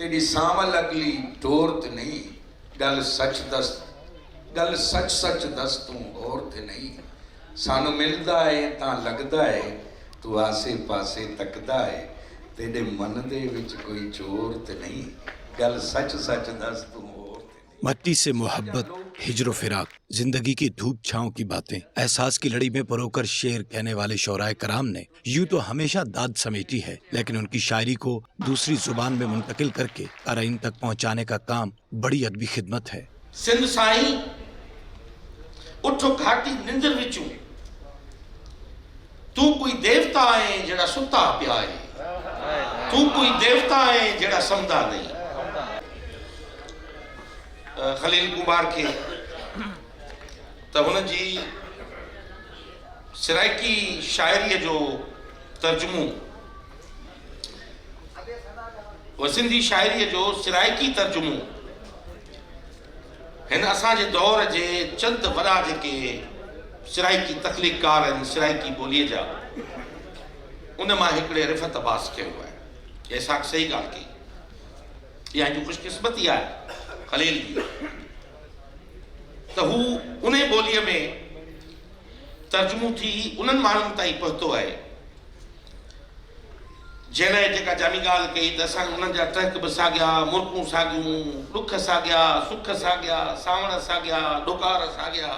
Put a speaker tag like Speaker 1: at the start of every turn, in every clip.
Speaker 1: तेरी सांवल अगली टोर ते नहीं, गल सच दस तू और ते नहीं। सानू मिलदा है तां लगदा है तू आसे पासे तकदा है, तेरे मन दे विच कोई चोर ते नहीं, गल सच दस तू और ते नहीं।
Speaker 2: मट्टी से मोहब्बत, हिजरो फिराक, जिंदगी की धूप छांव की बातें, एहसास की लड़ी में परोकर शेर कहने वाले शौराए कराम ने यूं तो हमेशा दाद समेटी है, लेकिन उनकी शायरी को दूसरी जुबान में मुंतकिल करके क़ारीन तक पहुंचाने का काम बड़ी अदबी खिदमत है।
Speaker 1: सिंध साईं उठो घाटी निंदर विचों, तू कोई देवता है जेड़ा सुता पिया है, तू कोई देवता है जेड़ा समझदा नहीं। खलील कुमार के त हुन जी सिराइकी शायरी जो तर्जुमो, वो सिंधी शायरी जो सिराइकी तर्जुमो हिन असांजे दौर जे चंद वॾा जेके सिराइकी तख़लीक़कार आहिनि सिराइकी ॿोलीअ जा, उन मां हिकिड़े रिफ़त अब्बास कयो आहे। ऐसा सही ॻाल्हि कई, इहा जी ख़ुशकिस्मती आहे खलील जी, त हू उन ॿोलीअ में तर्जुमो थी उन्हनि माण्हुनि ताईं पहुतो आहे जंहिं जेका जामी ॻाल्हि कई त असां उन्हनि जा टहक बि साॻिया, मुर्कूं साॻियूं, ॾुख साॻिया, सुख साॻिया, सावण साॻिया, ॾोकार साॻिया,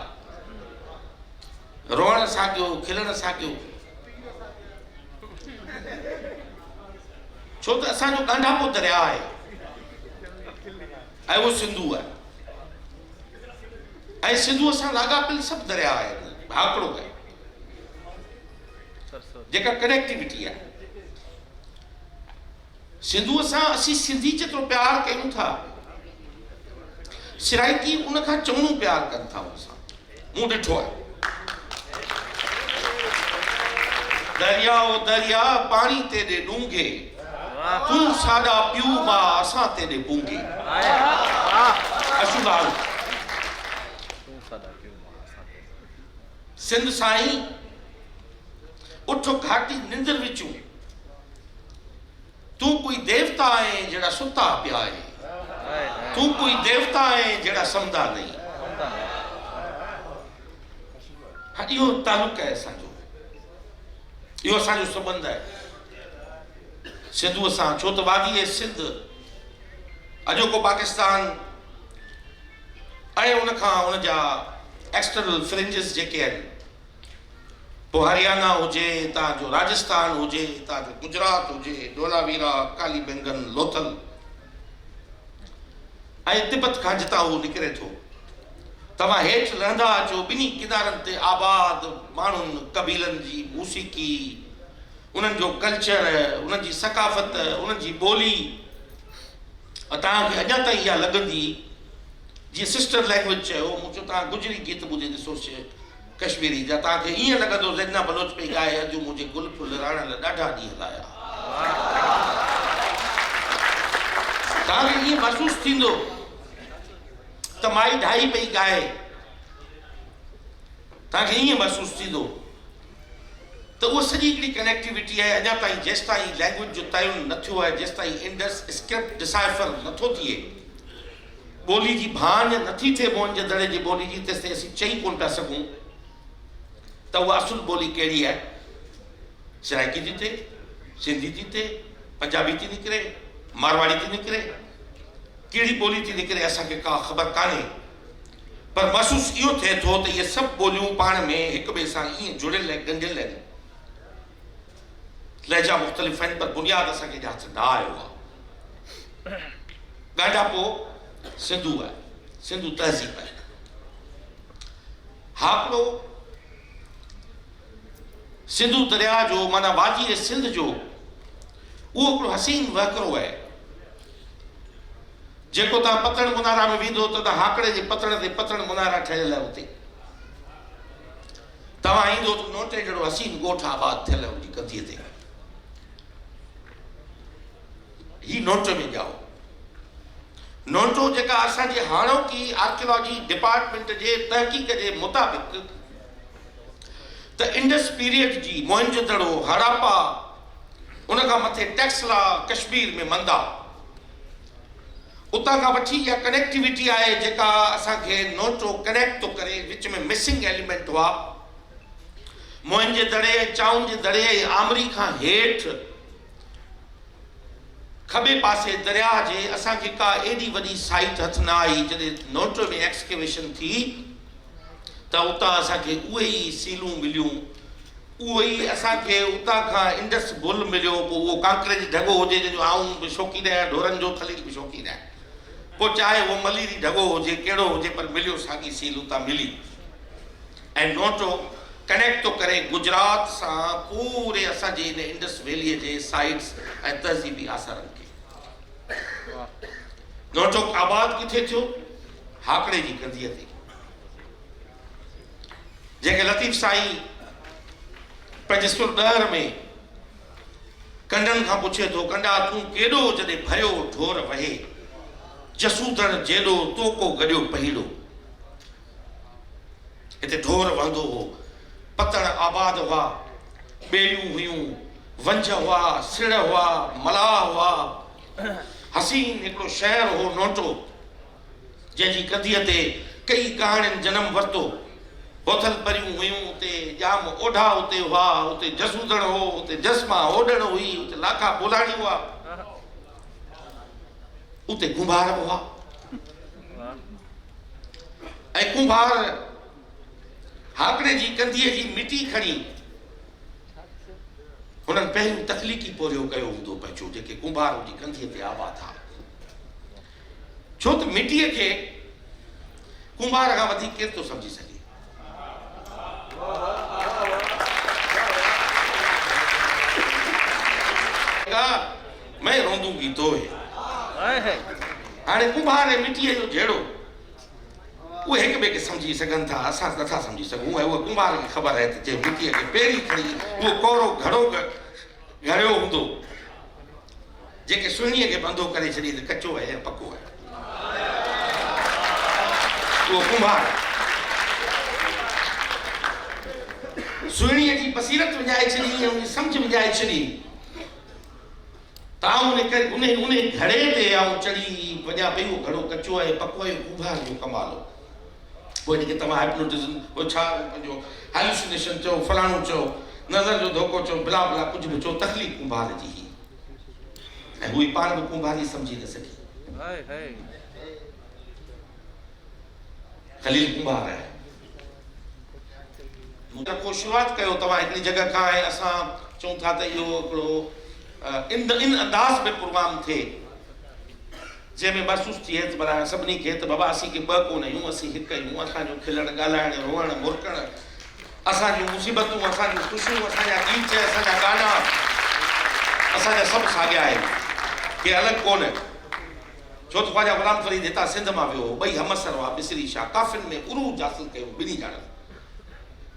Speaker 1: रोअण साॻियो, खिलण साॻियो। छो त असांजो ॻंढापो दरिया आहे ऐं उहो सिंधू आहे, ऐं सिंधू सां लाॻापियल सभु दरिया आहिनि, भाकड़ो आहे जेका कनेक्टिविटी आहे। सिंधूअ सां असीं सिंधी जेतिरो प्यार कयूं था, सिराइकी उन खां चङो प्यार कनि था उन सां, मूं ॾिठो आहे। दरिया ओ दरिया पाणी तेॾे डूंघे, तूं साॾा पियूं मां असां तेॾे पूंघे। अशुलाल सिंध साईं उठो घाटी निंदर विचूं, तू कोई देवता है जेड़ा सुता पिया है, तू कोई देवता है जेड़ा समझदा नहीं। हाँ, इहो तालुक है असांजो, इहो असांजो संबंध है सिंधूअ सां। छो त वादी ए सिंध अॼोको पाकिस्तान ऐं उन खां उन जा एक्सटर्नल फ्रिंजिस जेके आहिनि, पोइ हरियाणा हुजे, तव्हांजो राजस्थान हुजे, तव्हांजो गुजरात हुजे, धोलावीरा, काली बेंगन, लोथल ऐं तिब्बत खां जितां उहो निकिरे थो, तव्हां हेठि लहंदा अचो, ॿिन्ही किनारनि ते आबाद माण्हुनि कबीलनि जी मूसीक़ी, उन्हनि जो कल्चर, उन्हनि जी सकाफ़त, उन्हनि जी ॿोली, तव्हांखे अञा ताईं इहा लॻंदी जीअं सिस्टर लैंग्वेज चयो। मूं चयो तव्हां गुजरी गीत ॿुधी ॾिसो कश्मीरी जा, तव्हांखे ईअं लॻंदो ज़ैना बलोच पई ॻाए, अॼु मुंहिंजे गुल फुल राणण लाइ ॾाढा ॾींहं लाया। तव्हांखे ईअं महसूसु थींदो त माई ढाई पई ॻाए, तव्हांखे ईअं महसूसु थींदो त उहा सॼी हिकिड़ी कनेक्टिविटी आहे। अञा ताईं जेसि ताईं लैंग्वेज जो तयन न थियो आहे, जेसि ताईं इंडस स्क्रिप्ट डिसाइफर नथो थिए, ॿोली जी भाञ नथी थिए मोहन जे दड़े जी ॿोली जी, तेसि ताईं असीं चई कोन पिया सघूं त उहा असुल ॿोली कहिड़ी आहे। सिराइकी थी थिए, सिंधी थी थिए, पंजाबी थी निकिरे, मारवाड़ी थी निकिरे, कहिड़ी ॿोली थी निकिरे असांखे का ख़बर कान्हे, पर महसूसु इहो थिए थो त इहे सभु ॿोलियूं पाण में हिक ॿिए सां ईअं जुड़ियल आहिनि, ॻंढियल आहिनि। लहजा मुख़्तलिफ़ आहिनि, पर बुनियादु असांखे हथ न आयो आहे। ॻाढापो सिंधू आहे, सिंधू तहज़ीब आहे। हाकड़ो सिंधू दरिया जो माना वादी सिंध जो उहो हिकिड़ो हसीन वहकिरो आहे, जेको तव्हां पतण मुनारा में वेंदो त हाकड़े जे पतण ते पतण मुनारा ठहियल आहे। उते तव्हां ईंदो त नोटे जहिड़ो हसीन ॻोठ आबाद थियल आहे उनजी कंधीअ ते। ही नोट में जाओ, नोटो जेका असांजी हाणोकी आर्कियोलॉजी डिपार्टमेंट जे तहक़ीक़ जे मुताबिक़ त इंडस पीरियड जी मोहनजोदड़ो, हड़प्पा, उन खां मथे टेक्सला, कश्मीर में मंदा, उतां खां वठी इहा कनेक्टिविटी आहे जेका असांखे नोटो कनेक्ट थो करे, विच में मिसिंग एलिमेंट हुआ। मोहन जे दड़े, चाउन जे दड़े, आमरी खां हेठि खबे पासे दरिया जे असांखे का एॾी वॾी साइट हथ न आई। जॾहिं नोटो में एक्सकेवेशन थी त उतां असांखे उहे ई सीलूं मिलियूं, उहो ई असांखे उतां खां इंडस बुल मिलियो। पोइ उहो कांकरे जो ढॻो हुजे जंहिंजो आऊं बि शौक़ीन आहियां, ढोरनि जो खलील बि शौक़ीन आहियां। पोइ चाहे उहो मलीरी ढॻो हुजे, कहिड़ो हुजे, पर मिलियो, साॻी सील उतां मिली। ऐं नोटो कनेक्ट थो करे गुजरात सां पूरे असांजे इन इंडस वैलीअ जे साइट्स ऐं तहज़ीबी आसारनि खे। नोटो आबाद किथे थियो? हाकड़े जी कंधीअ ते, जंहिंखे लतीफ़ साईं पंहिंजे सुरदहर में कंडनि खां पुछे थो, कंडा तूं केॾो जॾहिं भयो ढोर वहे, जसूदड़ जेॾो तोको गॾियो पहिलो। हिते ढोर वहंदो हो, पतड़ आबाद हुआ, ॿेड़ियूं हुयूं, वंज हुआ, सिड़ हुआ, मलाह हुआ। हसीन हिकिड़ो शहर हो नोटो, जंहिंजी कंधीअ ते कई कहाणियुनि जनम वरितो। बोथल परियूं हुयूं, उते जाम ओढा उते हुआ, उते जसूदड़ हो, उते जसमा ओडण हुई, उते लाखा बोलाणी हुआ, उते कुंभार हुआ। ऐं कुंभार हाकड़े जी कंधीअ जी मिटी खणी हुननि पहिरियों तख़लीक़ी पोरियो कयो हूंदो पंहिंजो, जेके कुंभार जी कंधीअ ते आबाद था। छो त मिटीअ खे कुंभार खां वधीक केरु थो सम्झी सघे। मैं रोंदूंगी तोए। हाणे कुंभार ऐं मिटीअ जो जहिड़ो उहे हिक ॿिए खे सम्झी सघनि था, असां नथा सम्झी सघूं। ऐं उहा कुंभार खे ख़बर आहे त जे मिटीअ खे पहिरीं खणी उहो कोरो घड़ो घड़ियो हूंदो, जेके सुहिणीअ खे बंदो करे छॾी त कचो आहे या पको आहे, उहो कुंभार। सुहिणीअ जी बसीरत विझाए छॾी, उन सम्झ विझाए छॾी, उन घड़े ते आऊं चढ़ी वञा पई, उहो घड़ो कचो आहे पको आहे, कुंभार जो कमाल हो। पोइ हिनखे तव्हां हाइप्नोटिज़म, उहो छा पंहिंजो हेल्यूसिनेशन चओ, फलाणो चओ, नज़र जो धोखो चओ, बिला बिला कुझु बि चओ, तकलीफ़ कुंभार जी ही। ऐं हुई पाण बि कुंभारी सम्झी न सघी। खलील कुंभार आहे। को शुरूआत कयो तव्हां हिकिड़ी जॻह खां, ऐं असां चऊं था त इहो हिकिड़ो इन अंदाज़ में प्रोग्राम थिए जंहिंमें महसूस थिए त भला सभिनी खे त बाबा असीं के ॿ कोन आहियूं, असीं हिकु आहियूं। असांजो खिलण, ॻाल्हाइण, रोअण, मुरकण, असांजूं मुसीबतूं, असांजूं ख़ुशियूं, असांजा गीत, असांजा गाना, असांजा सभु साॻिया आहिनि, के अलॻि कोन। छो त ख़्वाजा ग़ुलाम फरीद हितां सिंध मां वियो, ॿई हमसर हुआ, मिसरी शाह, काफ़िन में उरूज हासिल कयो ॿिन्ही ॼणनि।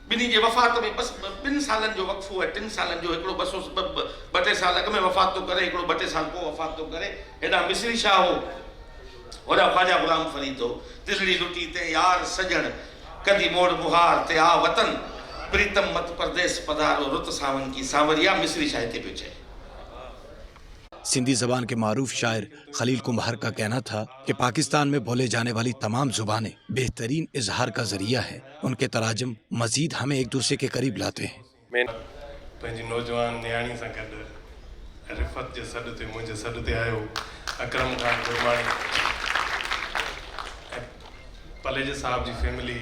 Speaker 1: ॿिन्ही जे वफ़ात में बसि 2 सालनि जो वक़्फ़ो आहे, 3 सालनि जो। हिकिड़ो 200-2 साल अॻु में वफ़ात थो करे, हिकिड़ो 2 साल पोइ वफ़ात थो करे। हेॾां मिसरी शाह हो, होॾां ख़्वाजा ग़ुलाम फरीद हो। दिलड़ी लुटी ते यार सजण, कदी मोड़ मुहार ते आ वतन, प्रीतम मत परदेस पधारो, रुत सावन की सांवरिया। मिसरी शाह हिते पियो चए।
Speaker 2: सिंधी जबान के मारूफ शायर खलील कुंभार का कहना था कि पाकिस्तान में बोले जाने वाली तमाम जुबानें बेहतरीन इजहार का जरिया है। उनके तराजम मजीद हमें एक दूसरे के करीब लाते हैं।
Speaker 3: मैं पंहिंजी नौजवान न्याणी सां गॾु रिफ़त जे सॾ ते, मुंहिंजे सॾ ते आयो अकरम ख़ान गुरबाणी, पलेज साहब जी फैमिली,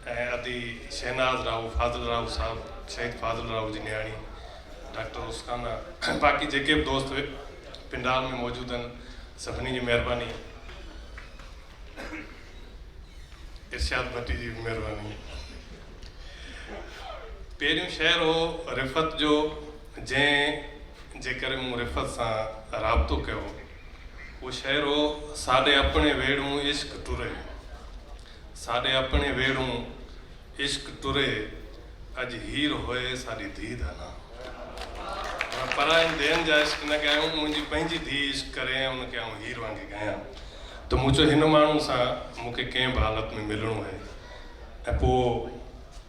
Speaker 3: ऐं अदी शहनाज राव, फाज़िल राव साहब, शहीद फाज़िल राव जी न्याणी, डॉक्टर उस्काना, बाक़ी जेके बि दोस्त पिंडाल में मौजूद आहिनि, सभिनी जी महिरबानी, इरशाद भट्टी जी महिरबानी। पहिरियों शहर हो रिफ़त जो, जे करे मूं रिफ़त सां राब्तो कयो। वो शहर हो साॾे अपने वेड़ूं इश्क टुरे, साॾे अपने वेड़ूं इश्क टुरे, अॼु हीर होए साॾी धी धाना। परायनि देन जा इश्क न कयूं, मुंहिंजी पंहिंजी धी इश्क करे ऐं उनखे आउं हीर वांगुरु ॻायां। त मूं चयो हिन माण्हू सां मूंखे कंहिं बि हालत में मिलणो आहे। ऐं पोइ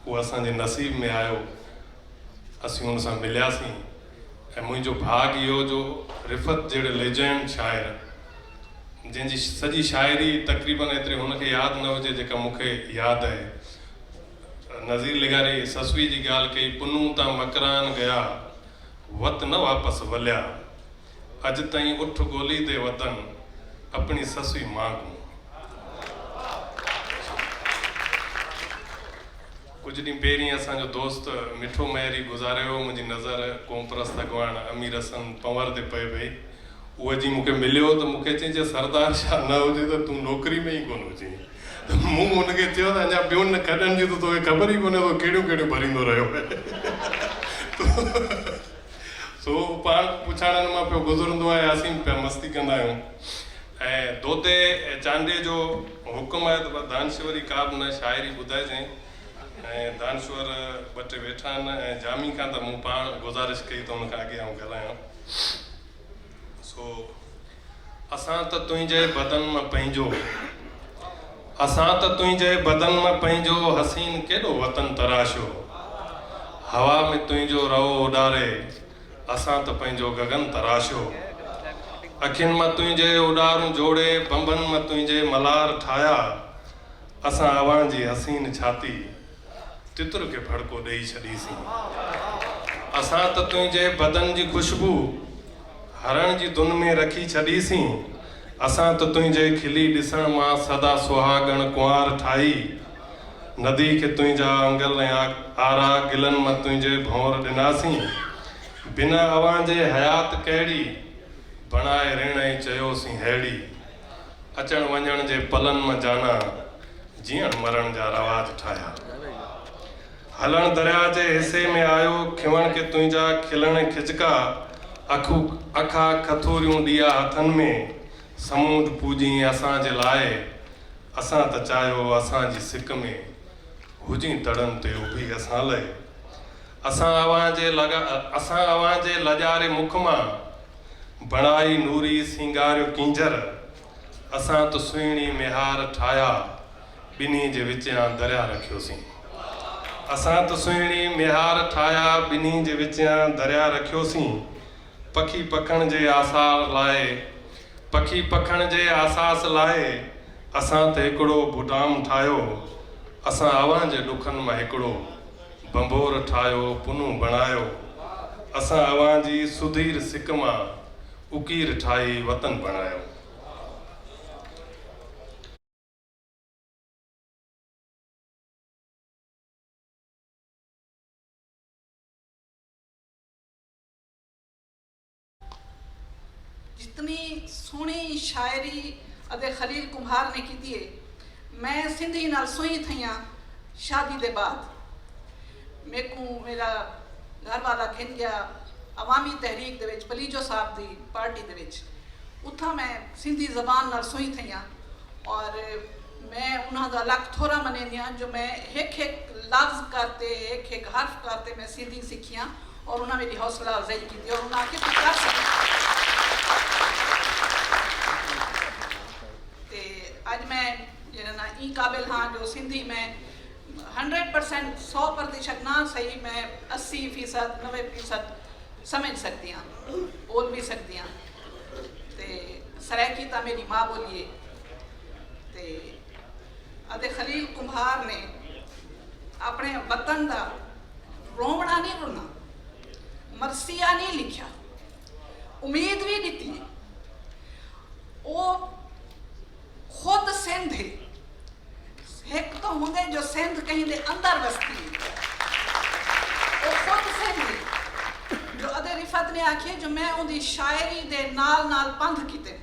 Speaker 3: उहो असांजे नसीब में आयो, असीं हुन सां मिलियासीं। ऐं मुंहिंजो भाग इहो जो रिफ़त जहिड़े लेजेंड शाइर जंहिंजी सॼी शाइरी तक़रीबन एतिरी हुनखे यादि न हुजे जेका मूंखे यादि आहे। नज़ीर लिगारी ससुई जी ॻाल्हि कई, पुनू तां मकरान गया वत न वापसि वलिया, अॼु ताईं उठ ॻोल्ही दे वतन अपनी ससुई मां को। कुझु ॾींहं पहिरीं असांजो दोस्त मिठो महरी गुज़ारियो, मुंहिंजी नज़र कोमप्रस्त अॻवान अमीर हसन पंवर ते पए पई। उहो जी मूंखे मिलियो त मूंखे चई सरदार शाह न हुजे त तूं नौकिरी में ई कोन हुजे। मूं हुनखे चयो त अञा ॿियुनि खॾनि जी त तोखे ख़बर ई कोन्हे तो कहिड़ियूं कहिड़ियूं भरींदो रहियो सो पाण पुछाड़नि मां पियो गुज़रंदो आहे, असीं पिया मस्ती कंदा आहियूं। ऐं दोते चांडे जो हुकुम आहे त दानश्वरी का बि न शाइरी ॿुधाइजांइ। ऐं दानश्वर ॿ टे वेठा आहिनि ऐं जामी खां त मूं पाण गुज़ारिश कई त हुनखां अॻियां ॻाल्हायां। सो असां त तुंहिंजे बदन मां पंहिंजो, असां त तुंहिंजे बदन मां पंहिंजो हसीन केॾो वतन तराशो, हवा में तुंहिंजो रहो उॾारे असां त पंहिंजो गगन तराशो, अखियुनि मां तुंहिंजे उॾारूं जोड़े बंबनि मां तुंहिंजे मलार ठाहिया, असां अवां जी हसीन छाती तितर खे भड़को ॾेई छॾीसीं। असां त तुंहिंजे बदन जी ख़ुशबू हरण जी धुन में रखी छॾीसीं, असां त तुंहिंजे खिली ॾिसण मां सदा सुहागण कुंवार ठाही, नदी खे तुंहिंजा अंगल ऐं आरा गिलनि मां तुंहिंजे भौर ॾिनासीं, बिना अवां जे हयात कहिड़ी बणाए ऋण ऐं चयोसीं हैड़ी, अचण वञण जे पलनि मां जाना जीअण मरण जा रवाज ठाहिया, हलण दरिया जे हिसे में आयो खिवण के तुंहिंजा खिलण खिचका, अखा खथूरियूं ॾिया हथनि में समूंड पूजी असांजे लाइ, असां त चाहियो असांजी सिक में हुजी तड़नि ते उभी असां लाइ, असां अवां जे लजारे मुख मां बणाई नूरी सिंगारियो किंजर, असां त सुहिणी मेहार ठाहिया ॿिन्ही जे विचां दरिया रखियोसीं, असां त सुहिणी मेहार ठाहिया ॿिन्ही जे विचां दरिया रखियोसीं, पखी पखण जे आसार लाइ, पखी पखण जे आसास लाइ असां त हिकिड़ो बुटाम ठाहियो, असां अवां जे ॾुखनि मां हिकिड़ो बंबोर ठाहियो पुनू बणायो, असां अवां जी सुधीर सिक मां उकीर ठाही वतन बणायो।
Speaker 4: जितनी सोहनी शायरी अदे खलील कुम्हार ने की है, मैं सिंधी नाल सोई थी हाँ शादी के बाद, मेरे को मेरा घर वाला खिन गया अवामी तहरीक दे विच पलीजो साहब की पार्टी दे विच, उथा मैं सिंधी जबान नाल सोई थी हाँ और मैं उन्होंने लख थोड़ा मनेंदी हाँ जो मैं एक एक लफ्ज़ करते एक एक हर्फ करते मैं सिंधी सीखी हाँ और उन्हें मेरी हौसला अफजाई की और उन्हें आके तू कर सकती। आज मैं ना ई काबिल हाँ जो सिंधी में 100% 100% ना सही मैं 80% 90% समझ सकती हाँ, बोल भी सकती हाँ। ते सराइकी तो मेरी माँ बोलिए ते अदे खलील कुम्हार ने अपने वतन का रोवना नहीं रोना, मरसिया नहीं लिखा, उम्मीद भी दी है, वो खुद सिंध है, एक तो होंगे जो सिंध कहीं दे अंदर बसती है, वो खुद सिंध है जो अदे रिफत ने आखिए जो मैं उनकी शायरी दे नाल नाल बंद किते,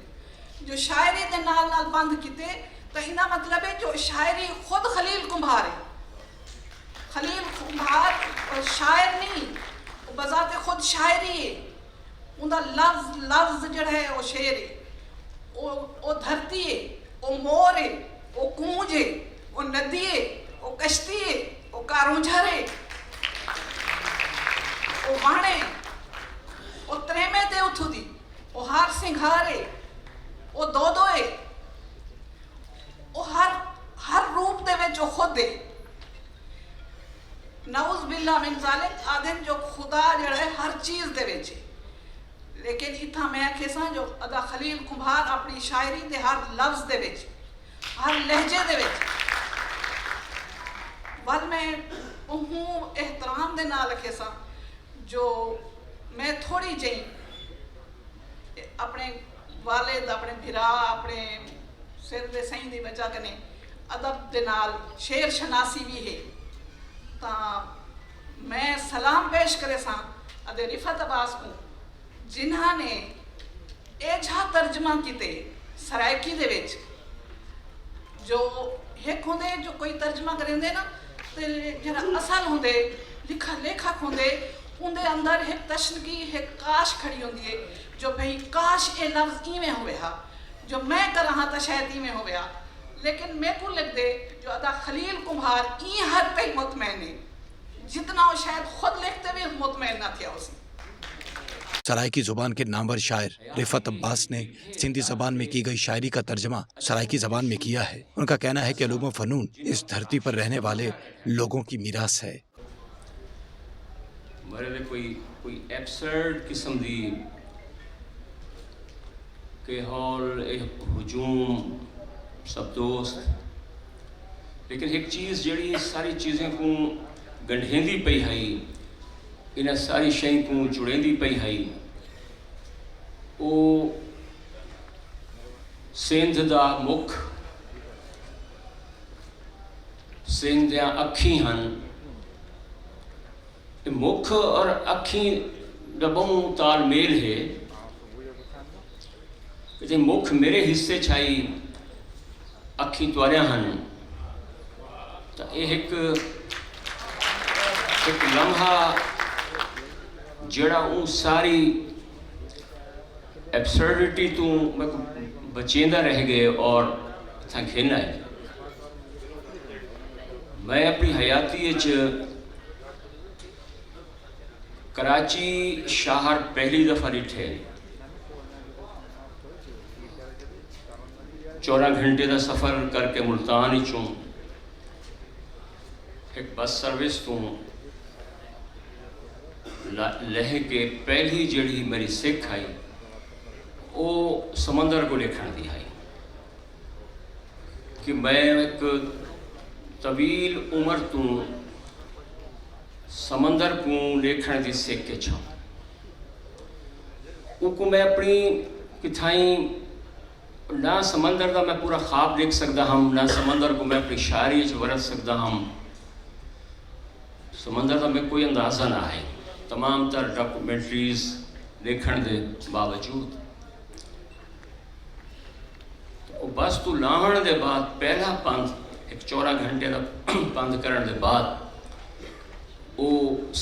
Speaker 4: जो शायरी दे नाल नाल बंद किते तो इना मतलब है जो शायरी खुद खलील कुम्हार है, खलील कुम्हार शायर नहीं, बजाते खुद शायरी है, उनका लफ्ज लफ्ज जड़ा है वो शेर है, वो धरती है, वो मोर है, वो कूंज है, वो नदी है, वो कश्ती है, वो कारूंझर है, वो वाणे, वो त्रेमे ते उथुदी, वो हार सिंघार है, वो दो है, वो हर रूप दे विच जो खुद है। नऊज़ बिल्ला मिन ज़ालिक आदम जो खुदा जड़ा है हर चीज़ दे विच है, لیکن اتنا میں آخے سا جو ادا خلیل کمبھار اپنی شاعری دے ہر لفظ دے وچ ہر لہجے دے وچ ول میں انہوں احترام دے نال آخے سا جو میں تھوڑی جہی اپنے والد اپنے بھرا اپنے سر دے سائیں دی وجہ کنے ادب دے نال شعر شناسی بھی ہے تا میں سلام پیش کرے سا ادے رفعت عباس کو جنہاں نے ایجھا ترجمہ کیتے سرائکی دے وچ جو ایک ہوندے جو کوئی ترجمہ کریں دے نا تے جڑا اصل ہوندے لکھا لیکھک ہوندے ان دے اندر ایک تشنگی ایک کاش کھڑی ہوندی ہے جو بھئی کاش اے لفظ ای میں ہوئے ہا جو میں کر رہا تا شاید ای میں ہوئے ہا لیکن میں کو لگ دے جو ادا خلیل کمبھار ای حد پہ مطمئن ہے جتنا وہ شاید خود لکھتے بھی مطمئن نہ تھیا اسی.
Speaker 2: سرائکی زبان کے نامور شاعر رفعت عباس نے سندھی زبان میں کی گئی شاعری کا ترجمہ سرائکی زبان میں کیا ہے. ان کا کہنا ہے کہ علوم و فنون اس دھرتی پر رہنے والے لوگوں کی میراث ہے.
Speaker 5: میرے کوئی ایبسرڈ قسم دی کہ ہال ہجوم سب دوست لیکن ایک چیز جڑی ساری چیزیں کو گنڈھیندی پئی ہائی انہیں ساری شئیں کو جڑیندی پئی ہائی او سندھ دا مکھ سندھ دیاں اکھیں ہن مکھ اور اکھیں ڈبوں تال میل ہے کہ مکھ میرے حصے چھائی اکھیں تواریا ہن تو یہ ایک لمحہ جڑا اون ساری ایبسرڈیٹی تو میں بچیندہ رہ گئے اور تھا کھیلنا ہے. میں اپنی حیاتی کراچی شہر پہلی دفعہ ڈٹھے 14 گھنٹے دا سفر کر کے ملتان ہی چوں ایک بس سروس تو لہ کے پہلی جڑی میری سکھ آئی وہ سمندر کو لکھن دی آئی کہ میں ایک طویل عمر تو سمندر کو لکھن دی سکھ کے چھاؤں وہ کو میں اپنی کتھائیں نہ سمندر دا میں پورا خواب لکھ سکتا ہم نہ سمندر کو میں اپنی شاعری ورت سکتا ہم سمندر دا میں کوئی اندازہ نہ ہے تمام تر ڈاکومنٹریز لکھن دے باوجود بس تو لاہن دے بعد پہلا پند ایک 14 گھنٹے دا پند کرن دے بعد وہ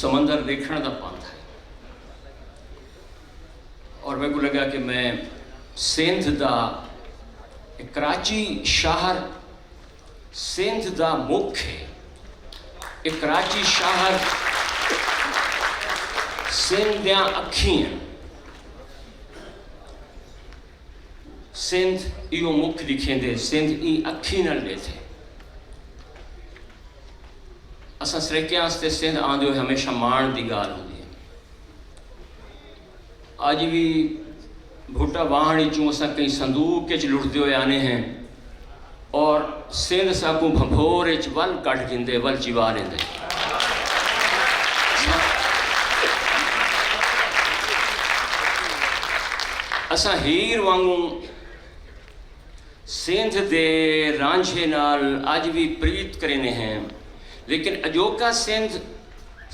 Speaker 5: سمندر دیکھن دا پند ہے اور میں کو لگا کہ میں سندھ دا کراچی شہر سندھ دا مکھ ہے کراچی شہر سندھ دیاں اکھیں سندھ ایو مکھ لکھیں دے سندھ ای اکھیں نہ لے تھے اساں سرکیاں استے سندھ آندے ہوئے ہمیشہ مان دی گال ہوندی ہے. آج بھی بھوٹا واہنی چوں اساں کئی صندوق کے لٹتے ہوئے آنے ہیں اور سندھ سا کو بھمبور ول کٹ گندے ول جیوا لیندے. اساں ہیر وانگوں سندھ دے رانجھے نال آج بھی پریت کرنے ہیں لیکن اجوکا سندھ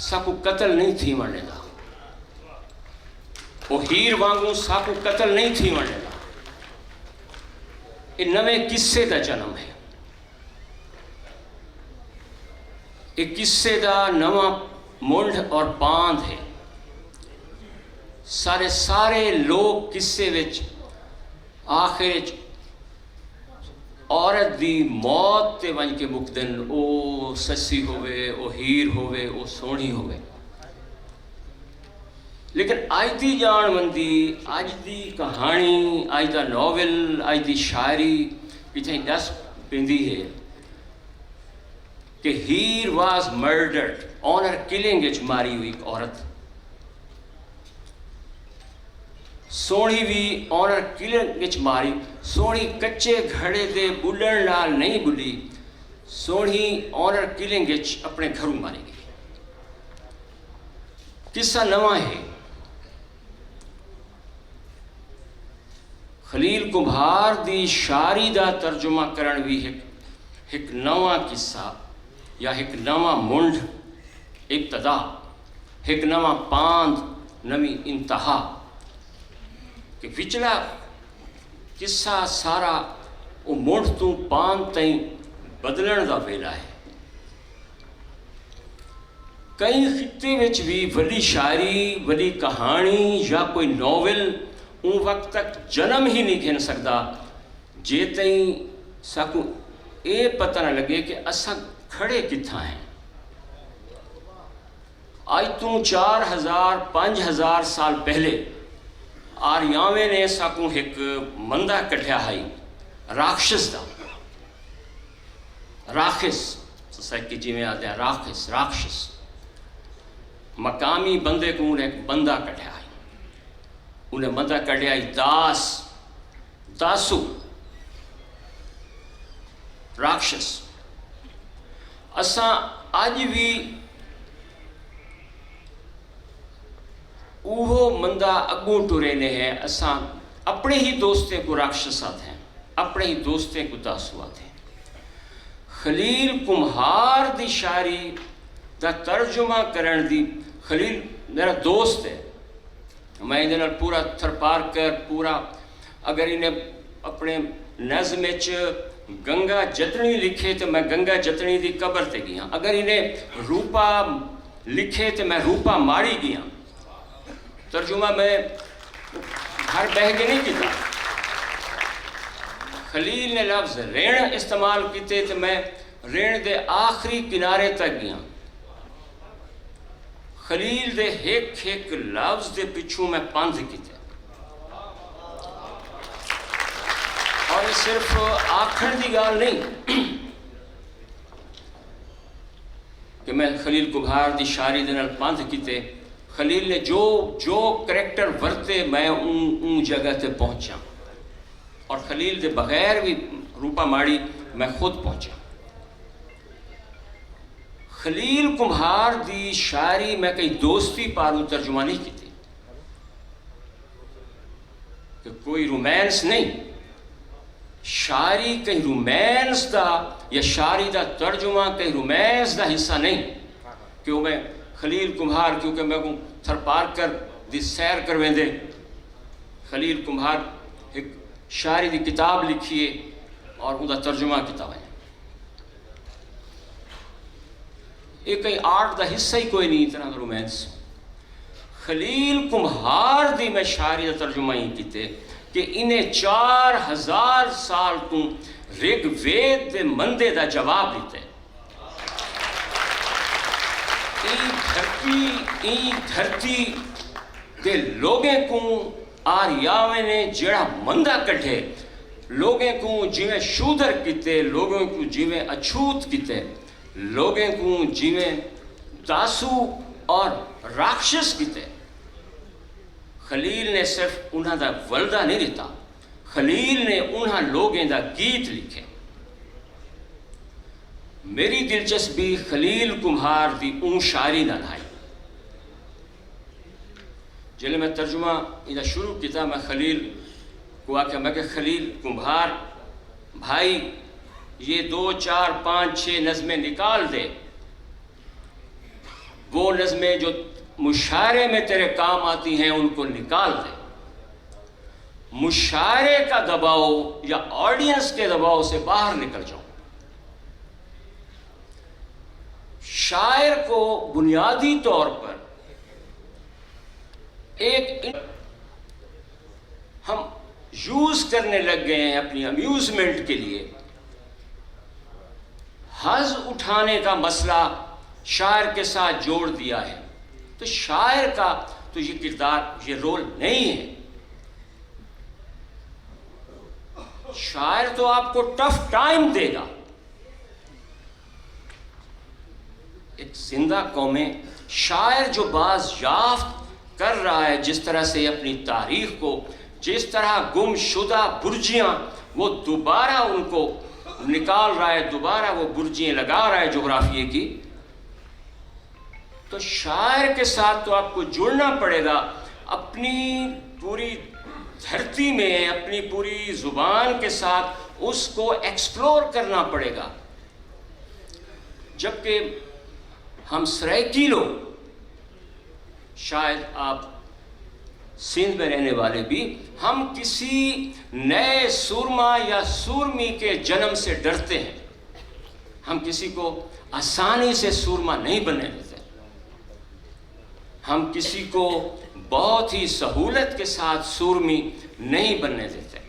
Speaker 5: ساکو قتل نہیں تھی مرنے دا وہ ہیر وانگوں ساکو قتل نہیں تھی مرنے دا. یہ نویں قصے دا جنم ہے یہ قصے دا نواں منڈ اور باندھ ہے. سارے لوگ قصے وچ آخر عورت دی موت تے ونج کے مکدن او سسی ہوئے او ہیر ہوئے او سونی ہوئے لیکن آج دی جان مندی آج دی کہانی آج دا ناول آج دی شاعری پیچھے دس پیندی ہے کہ ہیر واز مرڈرڈ آنر کلنگ اچ ماری ہوئی ایک عورت سونی بھی آنر کلن وچ ماری، سونی کچے گھڑے دے بلن نال نہیں بلی، سونی آنر کلنگ وچ اپنے گھروں ماری گئی۔ قصہ نواں ہے، خلیل کمبھار دی شاعری دا ترجمہ کرن بھی ایک نواں قصہ یا ایک نواں منڈ ابتدا، ایک نواں پاند نویں انتہا، کہ پچھلا قصہ سارا وہ منڈ تو پاند تائیں بدلن دا ویلا ہے۔ کئی خطے وچ بھی وڈی شاعری، وڈی کہانی یا کوئی ناول ان وقت تک جنم ہی نہیں گھن سکتا جے تائیں ساکو اے پتہ نہ لگے کہ اساں کھڑے کتھاں ہیں۔ آج تو 4000-5000 سال پہلے آریاویں نے ساکو ایک مندہ کٹھیا ہائی راکشس دا، راکھس سوسائٹی جی میں آتے ہیں راکشس، مقامی بندے کو انہیں ایک بندہ کٹھیا ہائی، انہیں بندہ کٹھیا ہائی داسو راکشس۔ اساں آج بھی وہ مندہ اگوں ٹورے ہیں، اساں اپنے ہی دوستیں کو راکشسات ہیں، اپنے ہی دوستیں کو داسوات ہیں۔ خلیل کمبھار دی شاعری دا ترجمہ کرن دی، خلیل میرا دوست ہے، میں انہیں پورا تھرپار کر پورا، اگر انہیں اپنے نظم وچ گنگا جتنی لکھے تو میں گنگا جتنی دی قبر تے گیا، اگر انہیں روپا لکھے تو میں روپا ماڑی گیا۔ ترجمہ میں گھر بہ کے نہیں کیتا۔ خلیل نے لفظ رین استعمال کیتے تو میں رین دے آخری کنارے تک گیا۔ خلیل دے ایک لفظ دے پچھوں میں پانچ کیتے، اور یہ صرف آکھن دی گال نہیں کہ میں خلیل کمبھار دی شاعری دے نال پانچ کیتے، خلیل نے جو کریکٹر ورتے میں ان جگہ تے پہنچا، اور خلیل دے بغیر بھی روپا ماڑی میں خود پہنچا۔ خلیل کمبھار دی شاعری میں کئی دوستی پاروں ترجمہ نہیں کی تھی، کہ کوئی رومانس نہیں، شاعری کہیں رومانس دا یا شاعری دا ترجمہ کہیں رومانس دا حصہ نہیں، کہ وہ میں خلیل کمبھار کیونکہ میں کو تھر پار کر دی سیر کرویں دے، خلیل کمبھار ایک شاعری دی کتاب لکھیے اور ان دا ترجمہ کتاب ہے، یہ کئی آرٹ دا حصہ ہی کوئی نہیں اتنا رومانس۔ خلیل کمبھار دی میں شاعری دا ترجمہ ہی کیتے کہ انہیں 4000 سال تو رگ وید دے مندے دا جواب دیتے۔ این دھرتی دے لوگیں کو آریاویں نے جڑا مندہ کٹھے، لوگیں کو جیویں شودر کیتے، لوگوں کو جیویں اچھوت کیتے، لوگیں کو جیویں داسو اور راکشس کیتے۔ خلیل نے صرف انہاں دا ولدہ نہیں دیتا، خلیل نے انہاں لوگیں دا گیت لکھے۔ میری دلچسپی خلیل کمبھار دی اون شاعری نہ آئی۔ جلے میں ترجمہ ادھا شروع کیتا، میں خلیل کو آکھا میں کہ خلیل کمبھار بھائی یہ 2 4 5 6 نظمیں نکال دے، وہ نظمیں جو مشاعرے میں تیرے کام آتی ہیں ان کو نکال دے۔ مشاعرے کا دباؤ یا آڈینس کے دباؤ سے باہر نکل جاؤ۔ شاعر کو بنیادی طور پر ایک ہم یوز کرنے لگ گئے ہیں اپنی امیوزمنٹ کے لیے، حظ اٹھانے کا مسئلہ شاعر کے ساتھ جوڑ دیا ہے، تو شاعر کا تو یہ کردار، یہ رول نہیں ہے۔ شاعر تو آپ کو ٹف ٹائم دے گا۔ ایک زندہ قومیں، شاعر جو باز یافت کر رہا ہے جس طرح سے اپنی تاریخ کو، جس طرح گم شدہ برجیاں وہ دوبارہ ان کو نکال رہا ہے، دوبارہ وہ برجیں لگا رہا ہے جغرافیے کی، تو شاعر کے ساتھ تو آپ کو جڑنا پڑے گا، اپنی پوری دھرتی میں اپنی پوری زبان کے ساتھ اس کو ایکسپلور کرنا پڑے گا. جبکہ ہم سرائیکی لوگ، شاید آپ سندھ میں رہنے والے بھی، ہم کسی نئے سورما یا سورمی کے جنم سے ڈرتے ہیں. ہم کسی کو آسانی سے سورما نہیں بننے دیتے، ہم کسی کو بہت ہی سہولت کے ساتھ سورمی نہیں بننے دیتے.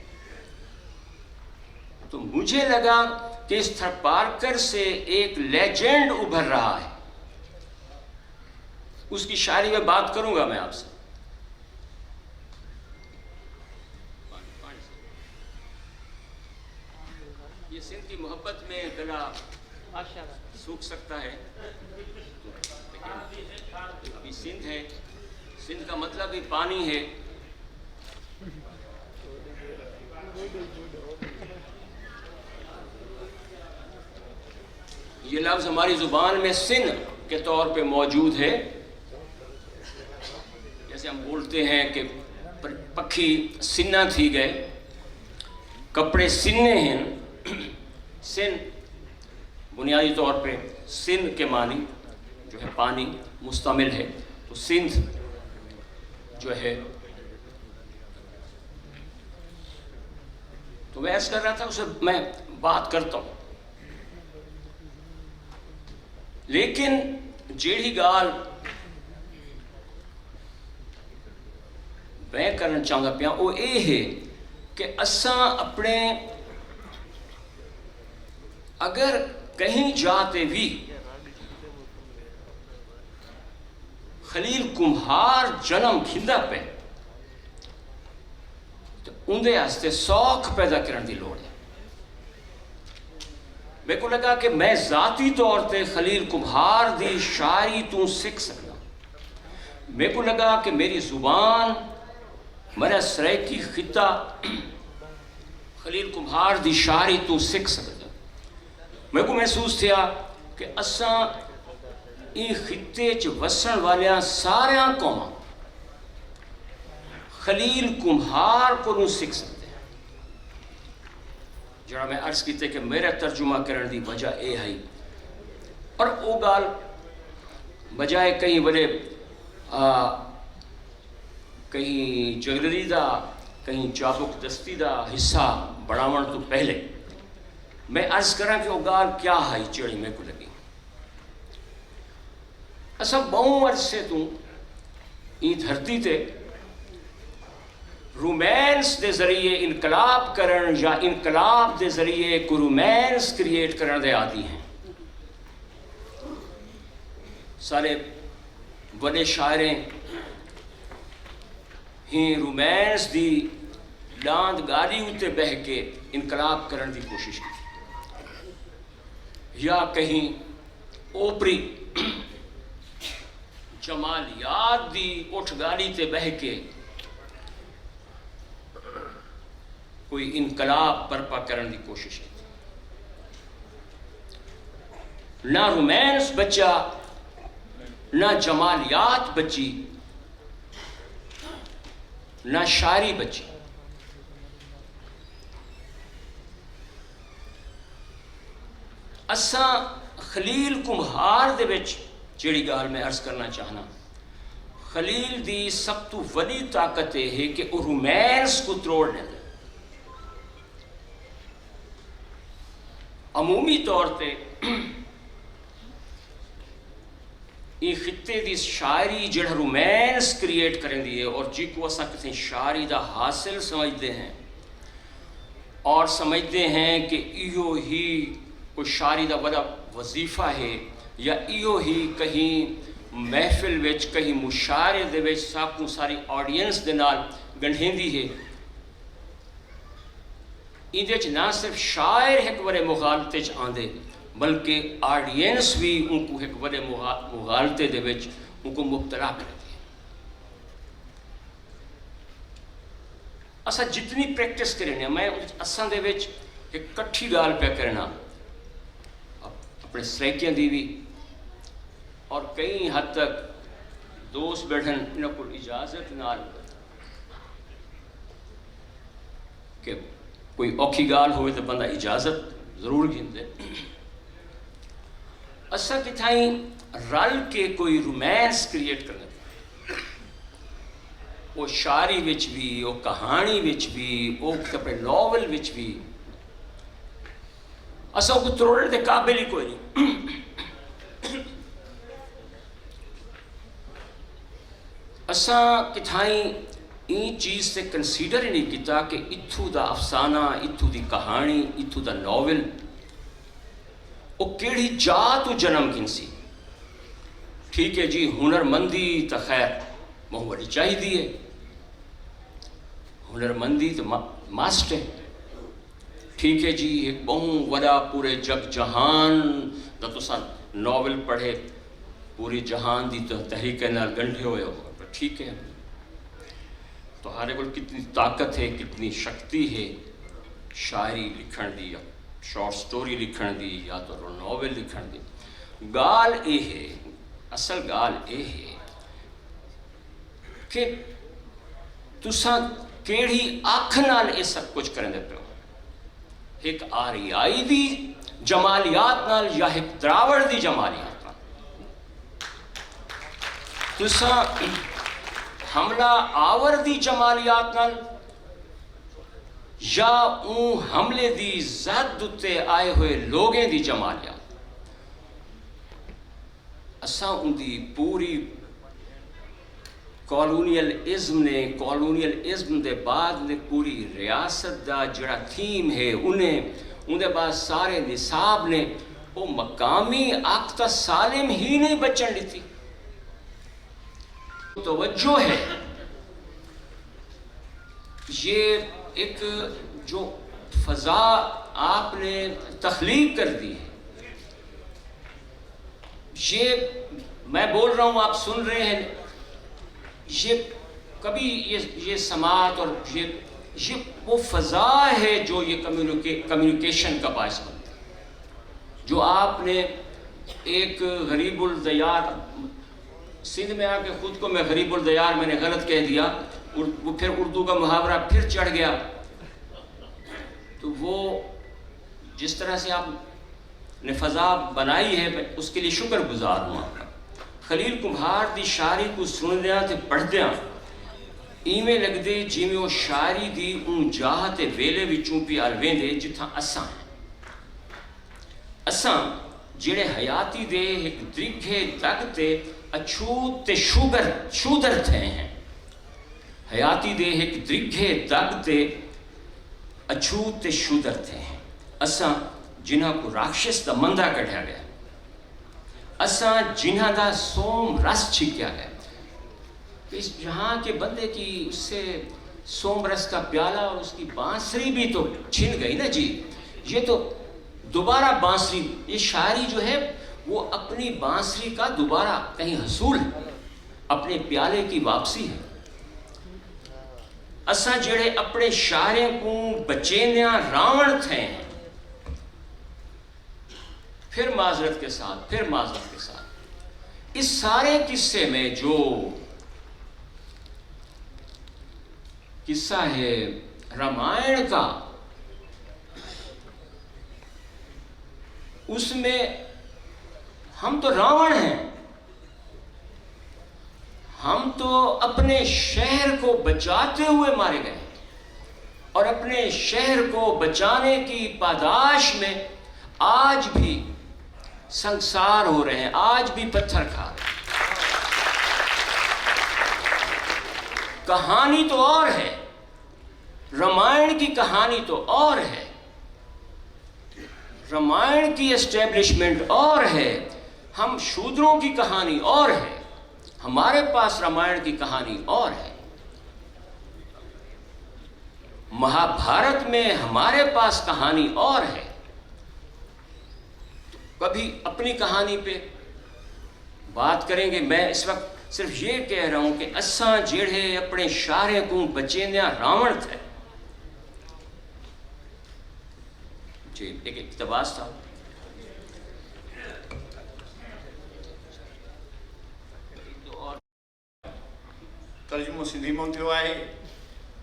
Speaker 5: تو مجھے لگا کہ اس تھرپارکر سے ایک لیجنڈ ابھر رہا ہے. اس کی شاعری میں بات کروں گا میں آپ سے. یہ سندھ کی محبت میں گلا سوکھ سکتا ہے، ابھی سندھ ہے، سندھ کا مطلب ہی پانی ہے. یہ لفظ ہماری زبان میں سندھ کے طور پہ موجود ہے. جیسے ہم بولتے ہیں کہ پکھی سننا تھی گئے، کپڑے سننے ہیں. سندھ بنیادی طور پہ سندھ کے معنی جو ہے پانی مستعمل ہے. تو سندھ جو ہے، تو میں ایسا کر رہا تھا، اسے میں بات کرتا ہوں. لیکن جیڑی گال میں کرنا چاہتا پیا وہ یہ ہے کہ اساں اپنے اگر کہیں جاتے بھی خلیل کمہار جنم کھندا پہ تو اندے آستے سوکھ پیدا کرنے دی لوڑ ہے. میرے کو لگا کہ میں ذاتی طور تے خلیل کمہار دی شاعری تو سکھ سکتا. میرے کو لگا کہ میری زبان، میرا سرائیکی خطہ خلیل کمہار دی شاعری تو سکھ سکتا. میرے کو محسوس تھیا کہ اساں این خطے چ وسن والیاں ساریاں قوماں خلیل کمہار کو نوں سکھ سکتے ہیں. جڑا میں عرض کیتے کہ میرا ترجمہ کرنے دی وجہ اے ہے. اور او گال بجائے کہیں بڑے کہیں جگلری دا کہیں چابک دستی دا حصہ بڑھاون تو پہلے میں عرض کراں کہ وہ گال کیا ہے چڑی میں کو لگی. اسا بہوں عرصے تو این دھرتی تے رومانس دے ذریعے انقلاب کرن یا انقلاب دے ذریعے کو رومانس کریٹ کرن دے عادی ہیں. سارے بڑے شاعریں ہی رومانس دی لاند گالی اتے بہ کے انقلاب کرن دی کوشش کی، یا کہیں اوپری جمالیات دی اٹھ گالی تے بہ کے کوئی انقلاب برپا کرن دی کوشش کی. نہ رومانس بچا، نہ جمالیات بچی، نہ شاعری بچی. اساں خلیل کمہار دے وچ جیڑی گال میں عرض کرنا چاہنا، خلیل دی سب تو وڈی طاقت یہ ہے کہ وہ رومانس کو تروڑ لیں. عمومی طور تے یہ خطے دی شاعری جڑا رومانس کریٹ کریں دی ہے اور جی کو اساں کسی شاعری دا حاصل سمجھتے ہیں اور سمجھتے ہیں کہ ایو ہی کوئی شاعری دا بڑا وظیفہ ہے، یا ایو ہی کہیں محفل وچ کہیں مشاعرے دے وچ ساکوں ساری آڈینس دے نال گنڈھیندی ہے. اندے چ نہ صرف شاعر ایک بڑے مغالطے چ آندے بلکہ آڈینس بھی ان کو ایک بڑے مغالطے دے وچ ان کو مبتلا کرتی ہے. असां जितनी प्रैक्टिस करें, मैं असां दे विच एक कट्ठी गाल पे करना अपने सराइकियां दी भी, और कई हद तक दोस्त बैठन इन्हां को इजाजत नाल कि कोई औखी गाल होवे तो बंदा इजाजत जरूर घिंदे। असां किथाई रल के कोई रोमांस क्रिएट करने, वो शायरी विच भी, वो कहानी विच भी, वो अपने नॉवल विच भी असां को त्रोड़ने के काबिल ही कोई नहीं। असां किथाई इन चीज़ से कंसीडर ही नहीं किया कि इत्थू दा अफसाना, इत्थू दी कहानी, इत्थू दा नॉवल वो केड़ी जात तो जन्म गिनसी। ठीक है जी, हुनरमंदी तो खैर बहुत बड़ी चाहिए है, हुनरमंदी तो मस्ट है। ठीक है जी, एक बहुत बड़ा पूरे जग जहान दा तुसा नॉवल पढ़े, पूरी जहान दी तो तहरीक नाल गंढे हुए हो, ठीक है। तो हमारे को कितनी ताकत है, कितनी शक्ति है शायरी लिखण दी, या शॉर्ट स्टोरी लिखण दी, या तो नॉवल लिखण दी। गाल ये है, असल गाल ये है कि तुसा केड़ी अख नाल ये सब कुछ करने पे हो, एक आरियाई दी जमालियात नाल या एक द्रावड़ दी जमालियात नाल। तुसा हमला आवर दी जमालियात नाल या हमले दी ज़द उत्ते आए हुए लोगों दी जमालियात। असां उनकी पूरी कॉलोनियलिज्म ने, कॉलोनियलिज्म के बाद ने पूरी रियासत का जड़ा थीम है, उन्हें बाद सारे निसाब ने वो मकामी आख्ता सालिम ही नहीं बचन दी। तवज्जो है ये एक जो फजा आपने तख्लीक कर दी है, ये मैं बोल रहा हूँ, आप सुन रहे हैं, ये कभी ये समात और ये वो फजा है जो ये कम्युनिकेशन का बायस बनता है। जो आपने एक गरीबुल दयार, सिंध में आके खुद को मैं गरीबुल दयार मैंने गलत कह दिया, वो फिर उर्दू का मुहावरा फिर चढ़ गया। तो वो जिस तरह से आपने फजा बनाई है, मैं उसके लिए शुक्रगुजार हूँ आपका। खलील कुम्हार दी शायरी को सुनदिया ते पढ़दिया इवें लगदे जिवें वो शायरी दी उन जाह ते वेले विचों भी अलवेंदे जिथा असां हैं। असां जेड़े हयाती दे एक दीघे दग ते अछूत ते शूदर थे हैं, हयाती दे एक दीघे दग ते अछूत ते शूदर थे हैं। असां जिन्हां को राक्षस दा मंदा कढ़िया गया, असां जिन्हां दा सोम रस छिकिया गया। इस जहाँ के बंदे की उससे सोम रस का प्याला और उसकी बांसुरी भी तो छिन गई ना जी। ये तो दोबारा बांसुरी, ये शायरी जो है वो अपनी बांसुरी का दोबारा कहीं हसूल है, अपने प्याले की वापसी है। असां जेड़े अपने शायरे को बचेंदिया रावण थे हैं, फिर माजरत के साथ इस सारे किस्से में जो किस्सा है रामायण का, उसमें हम तो रावण हैं, हम तो अपने शहर को बचाते हुए मारे गए और अपने शहर को बचाने की पादाश में आज भी संसार हो रहे हैं, आज भी पत्थर खा रहे हैं। कहानी तो और है, रामायण की कहानी तो और है, रामायण की एस्टेब्लिशमेंट और है, हम शूद्रों की कहानी और है, हमारे पास रामायण की कहानी और है, महाभारत में हमारे पास कहानी और है। कभी अपनी कहानी पे बात करेंगे। मैं इस वक्त सिर्फ ये कह रहा हूं कि असां जेड़े अपने शारे को बचेंदिया रावण थे, जी एक इक़्तिबास था।
Speaker 6: तर्जुमो सिंधी में थियो आहे,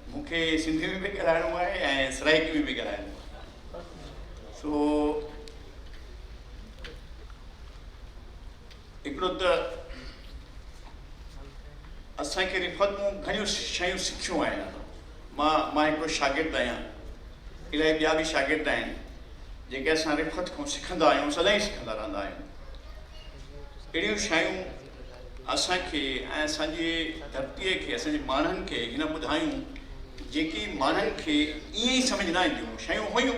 Speaker 6: मूंखे सिंधी में भी ॻाल्हाइणो आहे ऐं सराइकी में भी ॻाल्हाइणो आहे। सो हिकिड़ो त असांखे रिफ़त मूं घणियूं शयूं सिखियूं आहिनि। मां हिकिड़ो शागिर्दु आहियां, इलाही ॿिया बि शागिर्द आहिनि जेके असां रिफ़त खां सिखंदा आहियूं, सदाईं सिखंदा रहंदा आहियूं। अहिड़ियूं शयूं असांखे ऐं असांजी धरतीअ खे, असांजे माण्हुनि खे हिन ॿुधायूं जेकी माण्हुनि खे ईअं ई सम्झ न ईंदियूं। शयूं हुयूं,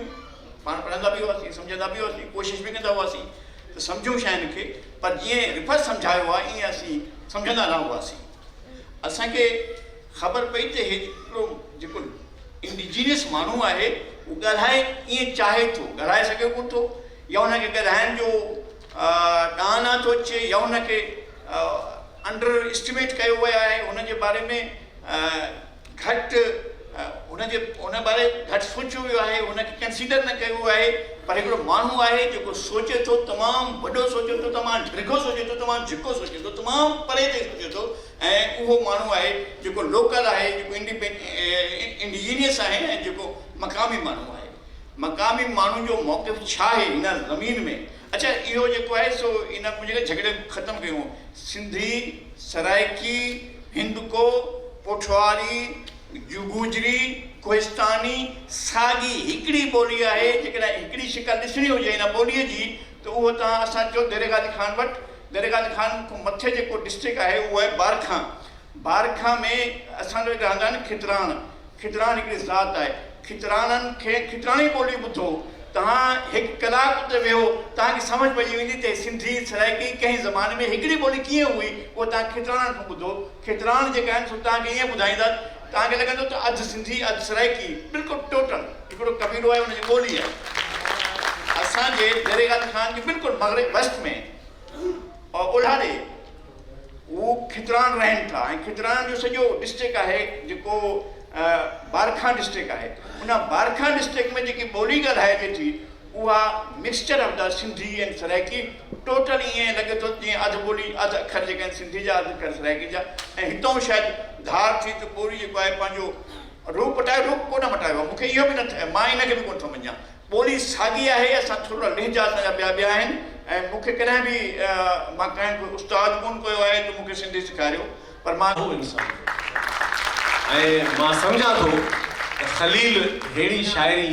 Speaker 6: पाण पढ़ंदा बि हुआसीं, सम्झंदा बि हुआसीं, कोशिशि बि कंदा हुआसीं त सम्झूं शयुनि खे, पर जीअं रिफ़त सम्झायो आहे ईअं असीं सम्झंदा न हुआसीं। असांखे ख़बर पई त हिकिड़ो जेको इंडिजीनियस माण्हू आहे उहो ॻाल्हाए ईअं चाहे थो, ॻाल्हाए सघे कोन थो, या हुनखे ॻाल्हाइण जो ॾांहुं न थो अचे, या हुनखे अंडर एस्टिमेट कयो वियो आहे, हुनजे बारे में घटि हुन बारे घटि सोचियो वियो आहे, हुनखे कंसीडर न कयो आहे। पर हिकिड़ो माण्हू आहे जेको सोचे थो, तमामु वॾो सोचे थो, तमामु डिघो सोचे थो, तमामु झिको सोचे थो, तमामु परे ते सोचे थो, ऐं उहो माण्हू आहे जेको लोकल आहे, जेको इंडिजीनियस आहे, ऐं जेको मक़ामी माण्हू आहे। मक़ामी माण्हू जो मौक़िफ़ छा आहे हिन ज़मीन में? अच्छा, इहो जेको आहे सो इन मुंहिंजे झगड़े ख़तमु कयूं। सिंधी, सराइकी, हिंदको, पोठवारी, गुजरी, कोहिस्तानी साॻी हिकिड़ी ॿोली आहे। जेकॾहिं हिकिड़ी शिकल ॾिसणी हुजे हिन ॿोलीअ जी त उहो तव्हां असां चओ दरियागादी खान वटि। दरियागादी खान खां मथे जेको डिस्ट्रिक्ट आहे उहो आहे बारखां। बारखां में असांजो रहंदा आहिनि खितराण। खितराण हिकिड़ी ज़ात आहे। खितराणनि खे खितराणी ॿोली ॿुधो, तव्हां हिकु कलाक उते वेहो, तव्हांखे सम्झ पइजी वेंदी त सिंधी सराइकी कंहिं ज़माने में हिकिड़ी ॿोली कीअं हुई, उहो तव्हां खितराण खां ॿुधो। खितराण जेका आहिनि सो तव्हांखे ईअं ॿुधाईंदा, तव्हांखे लॻंदो त अधु सिंधी अधु सराइकी, बिल्कुलु टोटल हिकिड़ो कबीलो आहे, हुनजी ॿोली आहे। असांजे दरियागादी खान जी बिल्कुलु मग़रिब वेस्ट में और ओलह ॾे उहो खितराण रहनि था, ऐं खितराण जो सॼो डिस्ट्रिक्ट आहे जेको बारखां डिस्ट्रिक्ट आहे। उन बारखां डिस्ट्रिक्ट में जेकी ॿोली ॻाल्हाइजे थी उहा मिक्सचर ऑफ द सिंधी ऐं सराइकी। टोटल ईअं लॻे थो जीअं अधु ॿोली अधु अखर जेके आहिनि सिंधी जा, अधु अखर सराइकी जा। ऐं हितां शायदि धार थी त ॿोली जेको आहे पंहिंजो रूप मटायो, रूप कोन मटायो आहे। मूंखे इहो बि न थिए, मां इनखे बि कोन थो मञा। ॿोली साॻी आहे, असां थोरा लहजा असांजा ॿिया आहिनि, ऐं मूंखे कॾहिं बि मां कंहिं कोई उस्ताद कोन कयो आहे त मूंखे सिंधी सेखारियो, पर मां
Speaker 3: इंसान ऐं मां सम्झां थो त ख़लील अहिड़ी शाइरी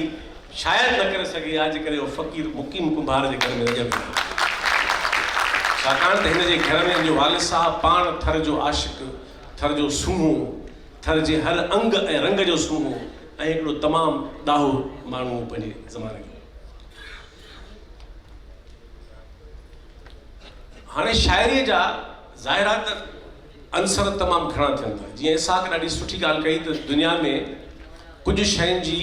Speaker 3: शायदि न करे सघे आहे जेकॾहिं उहो फ़क़ीर मुक़ीम कुंभार जे घर में रहियल हुजे। छाकाणि त हिन जे घर में जो वालिद साहब पाण थर जो आशिक़, थर जो सूंहो, थर जे हर अंग ऐं रंग जो सूंहो, ऐं हिकिड़ो तमामु ॾाहो माण्हू पंहिंजे ज़माने में। हाणे शाइरीअ जा ज़ाहिरा त अंसर तमामु घणा थियनि था। जीअं इसाक़ ॾाढी सुठी ॻाल्हि कई त दुनिया में कुझु शयुनि जी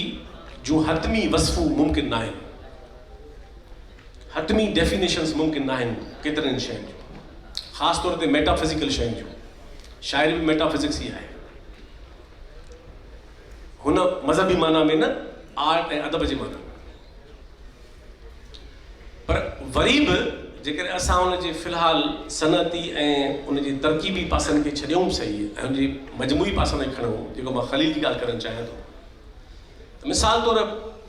Speaker 3: जूं हतमी वस्फ़ूं मुमकिन न आहिनि, हतमी डेफिनेशन्स मुमकिन न आहिनि केतिरनि शयुनि जूं, ख़ासि तौर ते मेटाफिज़िकल शयुनि जूं। शाइरी बि मेटाफिज़िक्स ई आहे, हुन मज़हबी माना में न, आर्ट ऐं अदब जे माना में। पर वरी बि जेकॾहिं असां हुनजे फ़िलहालु सनअती ऐं उनजे तरक़ीबी पासनि खे छॾियूं सही, ऐं हुनजे मजमूई पासनि खे खणूं, जेको मां ख़लील जी ॻाल्हि करणु चाहियां थो, मिसाल तौर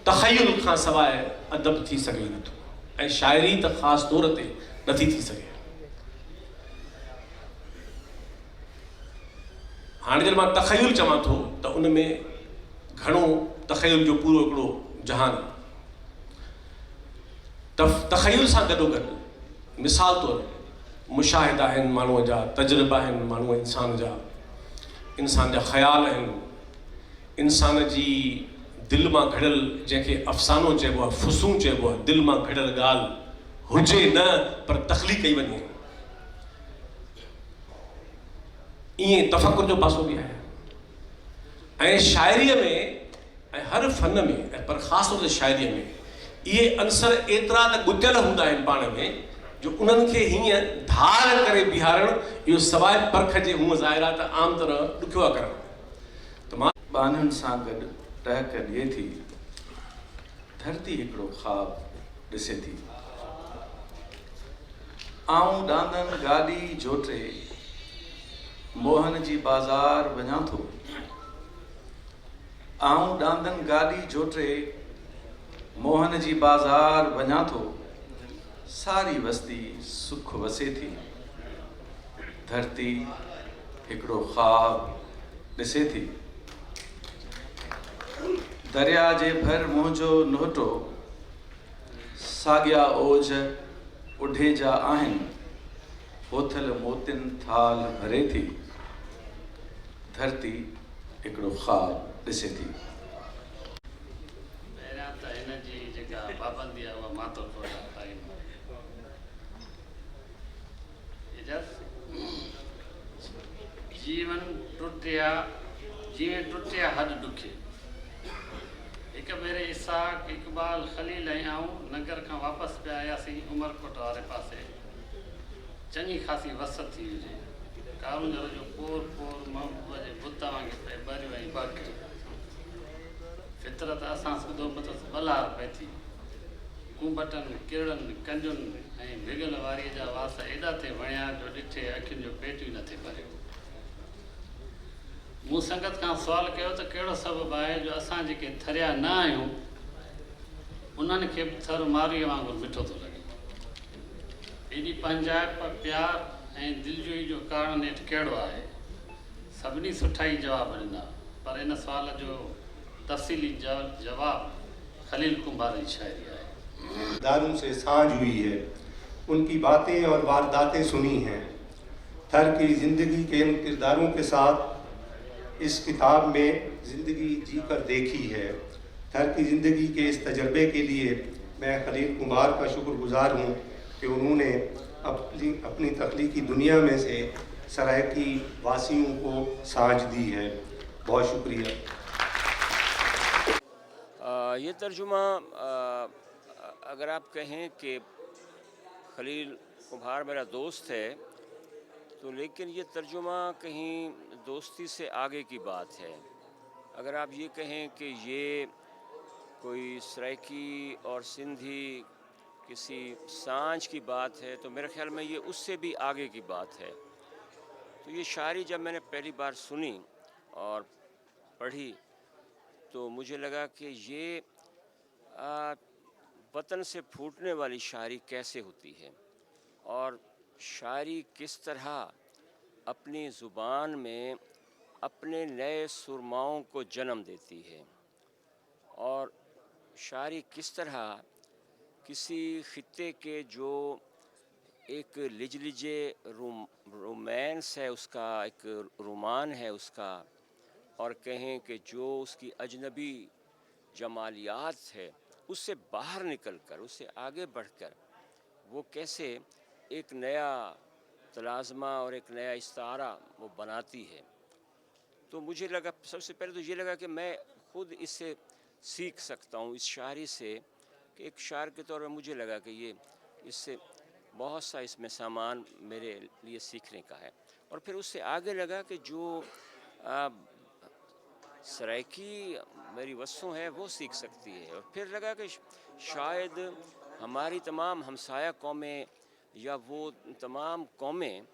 Speaker 3: तख़युल खां सवाइ अदब थी सघे नथो, ऐं शाइरी त ख़ासि तौर ते नथी थी सघे। हाणे जॾहिं मां तख़युल चवां थो त उन में घणो तख़युल जो पूरो हिकिड़ो जहान आहे। तख़युल सां गॾोगॾु मिसाल तौर मुशाहिदा आहिनि माण्हूअ जा, तजुर्बा आहिनि माण्हूअ इंसान जा ख़्याल आहिनि, इंसान जी दिलि मां घड़ियल, जंहिंखे अफ़सानो चइबो आहे, फुसूं चइबो आहे, दिलि मां घड़ियल ॻाल्हि हुजे न पर तख़लीक़ कई वञे, ईअं तफ़कुर जो पासो बि आहे। ऐं शाइरीअ में ऐं हर फ़न में, ऐं पर ख़ासि तौर ते शाइरीअ में इहे अंसर एतिरा त गुजियल हूंदा आहिनि पाण में, जो उन्हनि खे हीअं धार करे बीहारणु, इहो सवाइ परख जे हूअं ज़ाहिरा त आम तरह ॾुखियो आहे करणु। त मां ॿाननि सां गॾु टहक ॾिए थी, ऐं शाइरी त ख़ासि तौर ते शाइरीअ में इहे अंसर एतिरा त गुजियल हूंदा आहिनि पाण में, जो उन्हनि खे हीअं धार करे बीहारणु, इहो सवाइ परख जे हूअं ज़ाहिरा त आम तरह ॾुखियो आहे करणु। त मां ॿाननि सां गॾु टहक ॾिए थी,
Speaker 7: धरती हिकिड़ो ख़्वाब ॾिसे थी। आऊं ॾांदनि गाॾी जोटे मोहन जी बाज़ार वञां थो। आऊं ॾांदनि गाॾी जोटे मोहन जी बाज़ार वञां थो। सारी बस्ती सुख वसे थी। धरती हिकिड़ो ख़्वाब ॾिसे थी। दरिया जे भर मुंहिंजो नोटो साॻिया ओझ उढे जा आहिनि। होथल मोतियुनि थाल भरे थी। धरती हिकिड़ो ख़्वाब ॾिसे थी।
Speaker 8: पहिरियां त हिन जी जेका पाबंदी आहे उहा मां थो पाईंदो। जीवन टुटिया हद ॾुखे। हिकु भेरे इसाक इक़बाल ख़लील ऐं आऊं नगर खां वापसि पिया आयासीं उमरकोट वारे पासे। चङी ख़ासी वसत थी हुजे। कारूंजर जो पोर महबूब जे बुत वांगुरु पए ॿरियूं ऐं बाक़ियूं। फितरत असां सुधो पतस बलार पए थी। कुंबटनि किरड़नि कंजुनि ऐं भिगल वारीअ जा वास एॾा थे वणिया जो ॾिठे अखियुनि जो पेटियूं न थे भरियो। मूं संगत खां सुवाल कयो त कहिड़ो सबबु आहे जो असां जेके थरिया न आहियूं उन्हनि खे बि थर मारीअ वांगुरु मिठो थो लॻे। एॾी पंहिंजाइप प्यार ऐं दिलजोई जो कारण नेठि कहिड़ो आहे? सभिनी सुठा ई जवाब ॾिना, पर इन सुवाल जो तफ़सीली जवाब खलील कुंभार जी शाइरी आहे।
Speaker 9: किरदारों से सांझ हुई है, उनकी बातें और वारदातें सुनी हैं। थर की ज़िंदगी के इन किरदारों के साथ इस किताब में ज़िंदगी जी कर देखी है। थर की ज़िंदगी के इस तजर्बे के लिए मैं खलील कुंभार का शुक्रगुजार हूँ कि उन्होंने अपनी तख्लीकी दुनिया में से सरायकी वासियों को सांझ दी है। बहुत शुक्रिया।
Speaker 5: ये तर्जुमा अगर आप कहें कि खलील कुंभार मेरा दोस्त है तो लेकिन ये तर्जुमा कहीं दोस्ती से आगे की बात है। अगर आप ये कहें कि ये कोई सराइकी और सिंधी किसी सांझ की बात है तो मेरे ख्याल में ये उससे भी आगे की बात है। तो ये शायरी जब मैंने पहली बार सुनी और पढ़ी तो मुझे लगा कि ये वतन से फूटने वाली शायरी कैसे होती है और शायरी किस तरह अपनी ज़ुबान में अपने नए सुरमाओं को जन्म देती है और शायरी किस तरह किसी खित्ते के जो एक लिजलिजे रोमांस है उसका, एक रोमान है उसका, और कहें कि जो उसकी अजनबी जमालियात है उससे बाहर निकलकर उससे आगे बढ़कर वो कैसे एक नया तलाज़मा और एक नया इस्तारा वो बनाती है। तो मुझे लगा सबसे पहले तो ये लगा कि मैं ख़ुद इससे सीख सकता हूँ इस शायरी से, कि एक शायर के तौर पर मुझे लगा कि ये इससे बहुत सा इसमें सामान मेरे लिए सीखने का है। और फिर उससे आगे लगा कि जो सराइकी मेरी वस्तु है वो सीख सकती है। और फिर लगा कि शायद हमारी तमाम हमसाया कौमें या वो तमाम कौमें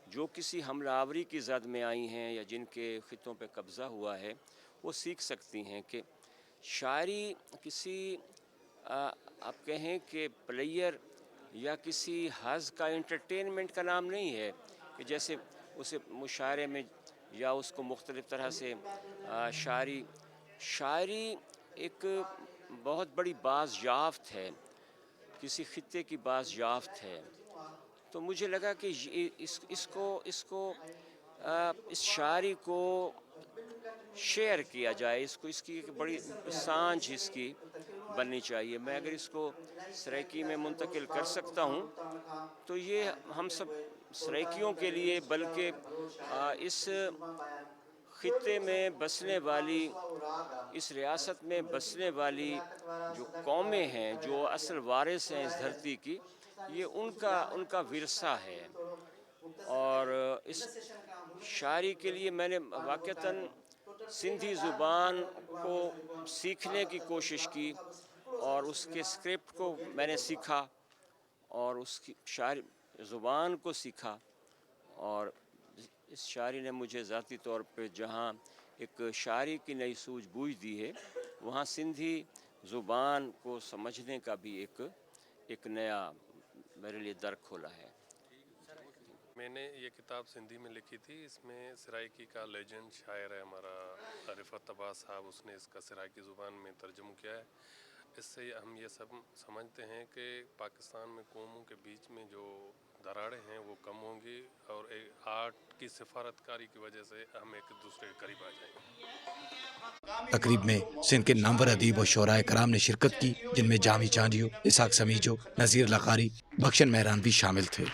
Speaker 5: जो किसी हमलावरी की ज़द में आई हैं या जिनके ख़ित्तों पे कब्ज़ा हुआ है वो सीख सकती हैं कि शायरी किसी आप कहें कि प्लेयर या किसी हज़ का एंटरटेनमेंट का नाम नहीं है कि जैसे उसे मुशायरे में या उसको मुख्तलिफ़ तरह से शायरी एक बहुत बड़ी बाज़याफ़्त है, किसी खित्ते की बाज़याफ़्त है। तो मुझे लगा कि इस शायरी को शेयर किया जाए, इसकी एक बड़ी सांझ इसकी बननी चाहिए। मैं अगर इसको सराइकी में मुंतकिल कर सकता हूँ तो ये हम सब सराइकियों के लिए बल्कि इस खित्ते में बसने वाली, इस रियासत में बसने वाली जो कौमें हैं, जो असल वारिस हैं इस धरती की, ये उनका विरसा है। और इस शायरी के लिए मैंने वाक़तन सिंधी ज़ुबान को सीखने की कोशिश की اور اس کے اسکرپٹ کو میں نے سیکھا اور اس کی شاعری زبان کو سیکھا، اور اس شاعری نے مجھے ذاتی طور پہ جہاں ایک شاعری کی نئی سوجھ بوجھ دی ہے، وہاں سندھی زبان کو سمجھنے کا بھی ایک نیا میرے لیے در کھولا ہے۔
Speaker 3: میں نے یہ کتاب سندھی میں لکھی تھی، اس میں سرائکی کا لیجنڈ شاعر ہے ہمارا رفعت عباس صاحب، اس نے اس کا سرائکی زبان میں ترجمہ کیا ہے۔ اس سے ہم یہ سب سمجھتے ہیں کہ پاکستان میں قوموں کے بیچ میں جو دراڑیں ہیں وہ کم ہوں گی، اور ایک آرٹ کی سفارت کاری کی وجہ سے ہم ایک دوسرے کے قریب آ جائیں گے۔
Speaker 2: تقریب میں سندھ کے نامور ادیب و شعراء کرام نے شرکت کی، جن میں جامی چانڈیو، اسحاق سمیجو، نذیر لقاری، بخشن مہران بھی شامل تھے۔